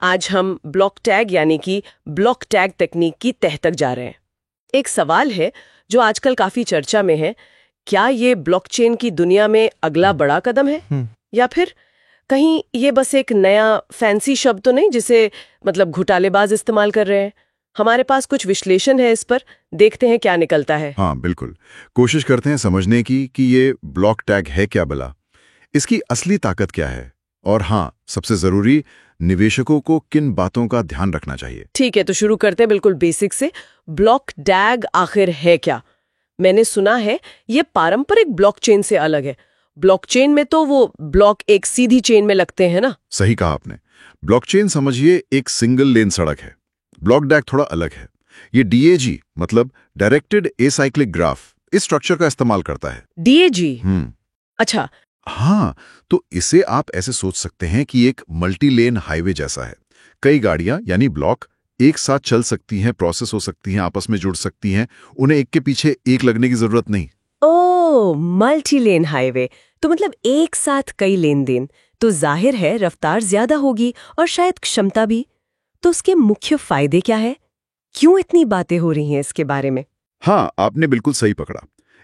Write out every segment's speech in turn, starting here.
आज हम block tag यानी कि ब्लॉक टैग तकनीक की तह तक जा रहे हैं। एक सवाल है जो आजकल काफी चर्चा में है, क्या ये ब्लॉकचेन की दुनिया में अगला बड़ा कदम है या फिर कहीं ये बस एक नया फैंसी शब्द तो नहीं जिसे मतलब घोटालेबाज इस्तेमाल कर रहे हैं। हमारे पास कुछ विश्लेषण है इस पर, देखते हैं क्या निकलता है। हाँ बिल्कुल, कोशिश करते हैं समझने की कि ये ब्लॉक टैग है क्या भला, इसकी असली ताकत क्या है, और हाँ सबसे जरूरी, निवेशकों को किन बातों का ध्यान रखना चाहिए। ठीक है, तो शुरू करते हैं बिल्कुल बेसिक से। ब्लॉक टैग आखिर है क्या? मैंने सुना है ये पारंपरिक ब्लॉकचेन से अलग है। ब्लॉकचेन में तो वो ब्लॉक एक सीधी चेन में लगते हैं ना। सही कहा आपने। ब्लॉकचेन समझिए एक सिंगल लेन सड़क है। ब्लॉक टैग थोड़ा अलग है। ये डीएजी मतलब डायरेक्टेड एसाइक्लिक ग्राफ, इस स्ट्रक्चर का इस्तेमाल करता है। डीएजी? अच्छा। हाँ, तो इसे आप ऐसे सोच सकते हैं कि एक मल्टी लेन हाईवे जैसा है। कई गाड़ियां यानी ब्लॉक एक साथ चल सकती हैं, प्रोसेस हो सकती हैं, आपस में जुड़ सकती हैं, उन्हें एक के पीछे एक लगने की जरूरत नहीं। ओह, मल्टी लेन हाईवे, तो मतलब एक साथ कई लेन देन, तो जाहिर है रफ्तार ज्यादा होगी और शायद क्षमता भी। तो उसके मुख्य फायदे क्या है? क्यों इतनी बातें हो रही हैं इसके बारे में? हाँ, आपने बिल्कुल सही पकड़ा।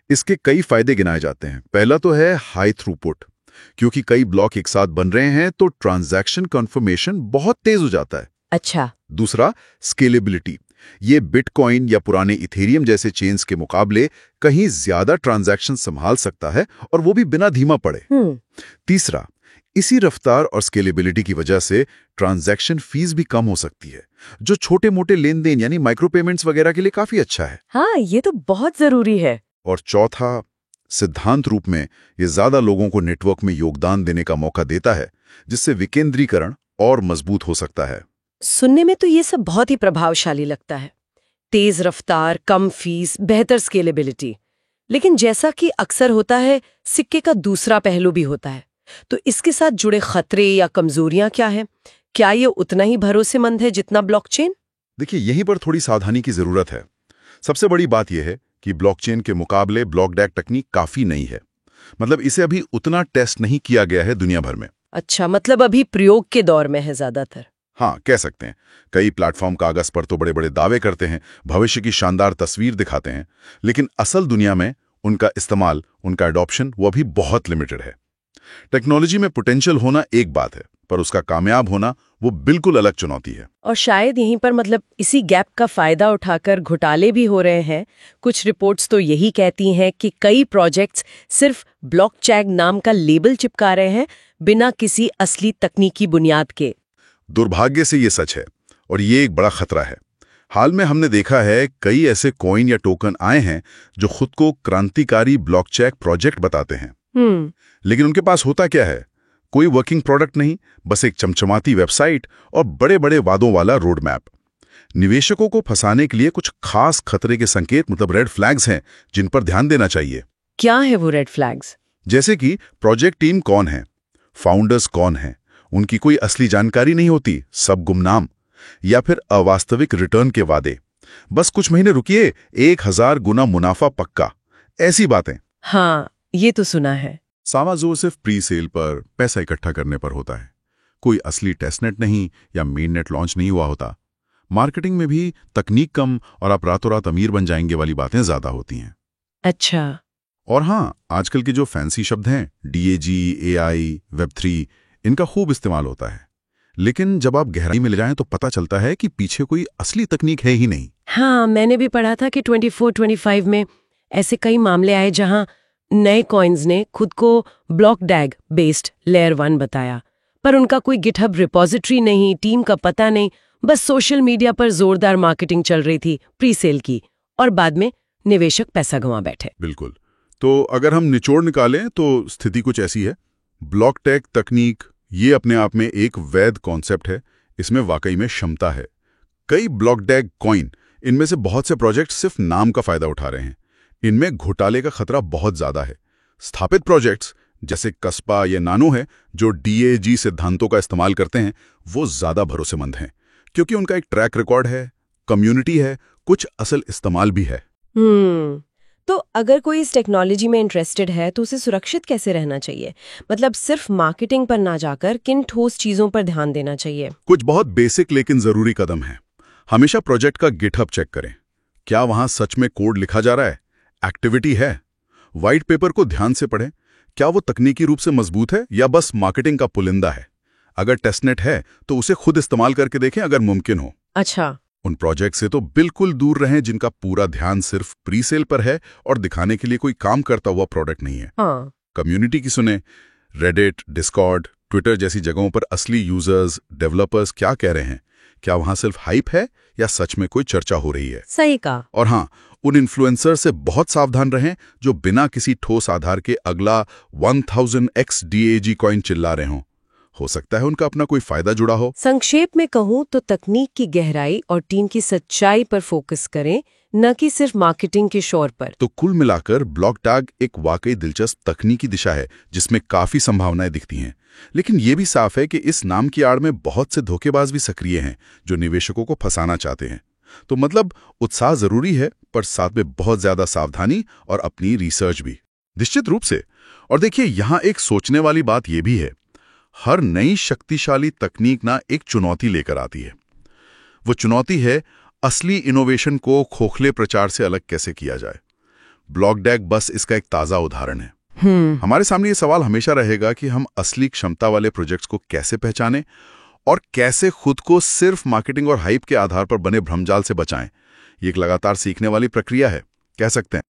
इसके कई फायदे गिनाए जाते हैं। पहला तो है हाई थ्रूपुट, क्योंकि कई ब्लॉक एक साथ बन रहे हैं तो ट्रांजैक्शन कंफर्मेशन बहुत तेज हो जाता है। अच्छा। दूसरा, स्केलेबिलिटी। ये बिटकॉइन या पुराने इथेरियम जैसे चेन्स के मुकाबले कहीं ज्यादा ट्रांजैक्शन संभाल सकता है, और वो भी बिना धीमा पड़े। तीसरा, इसी रफ्तार और स्केलेबिलिटी की वजह से ट्रांजैक्शन फीस भी कम हो सकती है, जो छोटे मोटे लेन देन यानी माइक्रो पेमेंट्स वगैरह के लिए काफी अच्छा है। हाँ, ये तो बहुत जरूरी है। और चौथा, सिद्धांत रूप में ये ज्यादा लोगों को नेटवर्क में योगदान देने का मौका देता है, जिससे विकेंद्रीकरण और मजबूत हो सकता है। सुनने में तो ये सब बहुत ही प्रभावशाली लगता है। तेज रफ्तार, कम फीस, बेहतर स्केलेबिलिटी। लेकिन जैसा कि अक्सर होता है, सिक्के का दूसरा पहलू भी होता है। तो इसके साथ जुड़े खतरे या कमजोरियां क्या है? क्या ये उतना ही भरोसेमंद है जितना ब्लॉकचेन? देखिए, यहीं पर थोड़ी सावधानी की जरूरत है। सबसे बड़ी बात यह है कि ब्लॉकचेन के मुकाबले ब्लॉक टैग तकनीक काफी नई है। मतलब इसे अभी उतना टेस्ट नहीं किया गया है दुनिया भर में। अच्छा, मतलब अभी प्रयोग के दौर में है ज्यादातर। हाँ, कह सकते हैं। कई प्लेटफॉर्म कागज पर तो बड़े बड़े दावे करते हैं, भविष्य की शानदार तस्वीर दिखाते हैं, लेकिन असल दुनिया में उनका इस्तेमाल, उनका एडॉप्शन वो भी बहुत लिमिटेड है। टेक्नोलॉजी में पोटेंशियल होना एक बात है, पर उसका कामयाब होना वो बिल्कुल अलग चुनौती है। और शायद यहीं पर मतलब इसी गैप का फायदा उठाकर घोटाले भी हो रहे हैं। कुछ रिपोर्ट्स तो यही कहती हैं कि कई प्रोजेक्ट्स सिर्फ ब्लॉकचेन नाम का लेबल चिपका रहे हैं, बिना किसी असली तकनीकी बुनियाद के। दुर्भाग्य से ये सच है, और ये एक बड़ा खतरा है। हाल में हमने देखा है कई ऐसे कॉइन या टोकन आए हैं जो खुद को क्रांतिकारी ब्लॉकचेन प्रोजेक्ट बताते हैं। लेकिन उनके पास होता क्या है? कोई वर्किंग प्रोडक्ट नहीं, बस एक चमचमाती वेबसाइट और बड़े बड़े वादों वाला रोड मैप। निवेशकों को फंसाने के लिए कुछ खास खतरे के संकेत, मतलब रेड फ्लैग्स हैं, जिन पर ध्यान देना चाहिए। क्या है वो रेड फ्लैग्स? जैसे कि प्रोजेक्ट टीम कौन है, फाउंडर्स कौन है, उनकी कोई असली जानकारी नहीं होती, सब गुमनाम, या फिर अवास्तविक रिटर्न के वादे, बस कुछ महीने रुकिए 1000 गुना मुनाफा पक्का, ऐसी बातें। हाँ, ये तो सुना है। सावा जोर सिर्फ प्री सेल पर, पैसा इकट्ठा करने पर होता है। कोई असली टेस्टनेट नहीं या मेन नेट लॉन्च नहीं हुआ होता। मार्केटिंग में भी तकनीक कम और आप रातों रात अमीर बन जाएंगे वाली बातें ज्यादा होती हैं। अच्छा। और हाँ, आजकल के जो फैंसी शब्द हैं, डीएजी, एआई, वेब3, इनका खूब इस्तेमाल होता है। लेकिन जब आप गहराई में ले जाएं तो पता चलता है कि पीछे कोई असली तकनीक है ही नहीं। हाँ, मैंने भी पढ़ा था कि 24-25 में ऐसे कई मामले आए जहां नए कॉइन्स ने खुद को ब्लॉक टैग बेस्ड लेयर 1 बताया, पर उनका कोई गिटहब रिपोजिटरी नहीं, टीम का पता नहीं, बस सोशल मीडिया पर जोरदार मार्केटिंग चल रही थी प्री सेल की, और बाद में निवेशक पैसा गंवा बैठे। बिल्कुल। तो अगर हम निचोड़ निकालें तो स्थिति कुछ ऐसी है। ब्लॉक टैग तकनीक ये अपने आप में एक वैध कॉन्सेप्ट है, इसमें वाकई में क्षमता है। कई ब्लॉक टैग कॉइन, इनमें से बहुत से प्रोजेक्ट सिर्फ नाम का फायदा उठा रहे हैं। इनमें घोटाले का खतरा बहुत ज्यादा है। स्थापित प्रोजेक्ट्स जैसे कस्पा या नानो है, जो डीएजी सिद्धांतों का इस्तेमाल करते हैं, वो ज्यादा भरोसेमंद हैं, क्योंकि उनका एक ट्रैक रिकॉर्ड है, कम्युनिटी है, कुछ असल इस्तेमाल भी है। तो अगर कोई इस टेक्नोलॉजी में इंटरेस्टेड है तो उसे सुरक्षित कैसे रहना चाहिए? मतलब सिर्फ मार्केटिंग पर ना जाकर किन ठोस चीजों पर ध्यान देना चाहिए? कुछ बहुत बेसिक लेकिन जरूरी कदम है। हमेशा प्रोजेक्ट का गिटहब चेक करें। क्या वहां सच में कोड लिखा जा रहा है? एक्टिविटी है? व्हाइट पेपर को ध्यान से पढ़ें। क्या वो तकनीकी रूप से मजबूत है या बस मार्केटिंग का पुलिंदा है? अगर टेस्टनेट है तो उसे खुद इस्तेमाल करके देखें अगर मुमकिन हो। अच्छा। उन प्रोजेक्ट से तो बिल्कुल दूर रहें जिनका पूरा ध्यान सिर्फ प्री सेल पर है और दिखाने के लिए कोई काम करता हुआ प्रोडक्ट नहीं है। हाँ। कम्युनिटी की सुने। रेडिट, डिस्कॉर्ड, ट्विटर जैसी जगहों पर असली यूजर्स, डेवलपर्स क्या कह रहे हैं? क्या वहां सिर्फ हाइप है या सच में कोई चर्चा हो रही है? सही कहा। और हाँ, उन इन्फ्लुएंसर से बहुत सावधान रहें जो बिना किसी ठोस आधार के अगला 1000x DAG कॉइन चिल्ला रहे हों। हो सकता है उनका अपना कोई फायदा जुड़ा हो। संक्षेप में कहूँ तो तकनीक की गहराई और टीम की सच्चाई पर फोकस करें, न कि सिर्फ मार्केटिंग के शोर पर। तो कुल मिलाकर ब्लॉक टैग एक वाकई दिलचस्प तकनीकी दिशा है जिसमें काफी संभावनाएं दिखती हैं। लेकिन ये भी साफ है कि इस नाम की आड़ में बहुत से धोखेबाज भी सक्रिय हैं जो निवेशकों को फंसाना चाहते हैं। तो मतलब उत्साह जरूरी है, पर साथ में बहुत ज्यादा सावधानी और अपनी रिसर्च भी निश्चित रूप से। और देखिए, यहाँ एक सोचने वाली बात यह भी है, हर नई शक्तिशाली तकनीक ना एक चुनौती लेकर आती है। वो चुनौती है असली इनोवेशन को खोखले प्रचार से अलग कैसे किया जाए। ब्लॉक टैग बस इसका एक ताजा उदाहरण है। हमारे सामने ये सवाल हमेशा रहेगा कि हम असली क्षमता वाले प्रोजेक्ट्स को कैसे पहचानें और कैसे खुद को सिर्फ मार्केटिंग और हाइप के आधार पर बने भ्रमजाल से बचाएं। ये एक लगातार सीखने वाली प्रक्रिया है, कह सकते हैं।